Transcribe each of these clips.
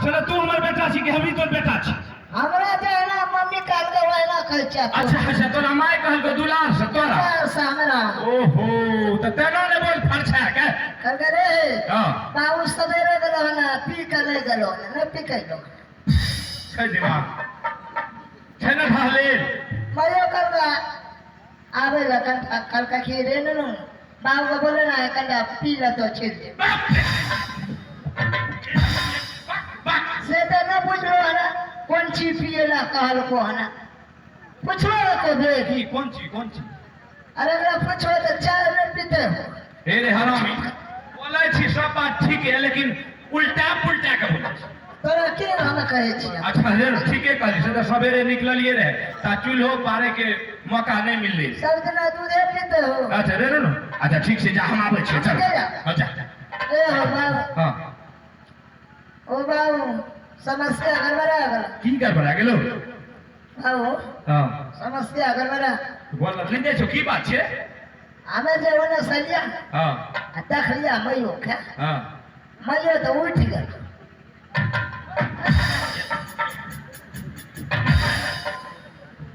sir तू हमर बेटा छी कि हमी तोर बेटा छी हमरा जे है ना मम्मी काल के वाला कहै छै अच्छा तोरा माय कहल को दुलार से तोरा से हमरा ओहो त तेना ने बोल फरछा के कर के रे हां बाबू सवेरे गेलो ना पी के ले गेलो ना पी के लो छै दिमाग छै ना भाले मयो करगा आवे ला कल का खीरे न बाबू को बोले ना कंडा पी ला तो छे से तो ना पूछलो है ना कौन ची पिएला कहल को है ना पूछलो तो देखी कौन ची अरे ना पूछो तो चाय न पीते हो हे रे हरामी बोलै छी सब बात ठीक है लेकिन उल्टा पुल्टा के बोलै छी तोरा के हम कहै छी अच्छा हे ठीके कहली से तो सवेरे निकललिए रहे ता चूल्हो पारे के मौका नहीं मिलले सब दिन दूध पीते हो अच्छा रे नो अच्छा ठीक से जा हम आबै छी चल अच्छा ए हो बाबू हां ओ बाबू समस्या गड़बड़ा गेल की गड़बड़ा गेलो बाबू हां समस्या गड़बड़ा बोल लेंगे छो की बात छे हमें जे ओने सलिया हां देख लिया मयो के हां मयो तो उठ गेल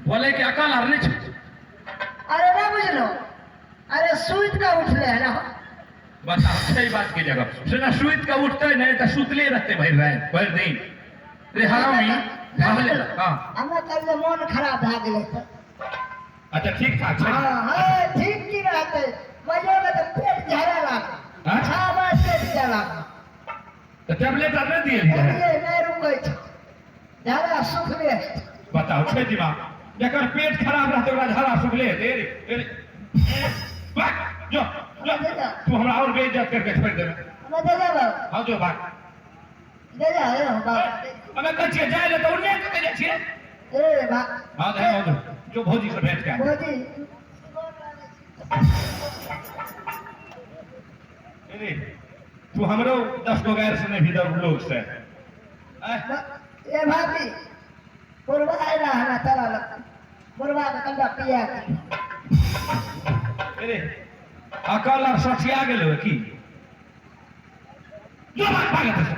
बोले कि अकल हर नहीं अरे ना बुझलो अरे सुइत का उठले है ना बता सही बात की जगह सुना सुइत का उठते नहीं तो सुतले रहते भर दिन रे हरामी भाले हां हमें कल मन खराब भ गेले अच्छा ठीक ठाक छै हां ठीक की रहते मयो में तो पेट झरा लगा हां छावा पेट झरा तो टैबलेट आने दिए ये नहीं रुकै छ झरा सुखले बताओ छै दिमाग जकर पेट खराब रहते ओकरा झरा सुखले रे भाग जो तू हमरा और बेइज्जत करके छोड़ देबे हमें दे ले बाबू हां जो भाग दे ले हे बाबू हमें कछे जाए ले तो उन्ने के कहे छिए ए बा हां दे जो भौजी से भेंट कर भौजी अरे तू हमरो 10 गो गैर से नहीं भीतर लोग से ए भाभी पुरवा आइला हना तला लग पुरवा के कंडा पिया अरे अकल और सठिया गेलो की जो बात भागत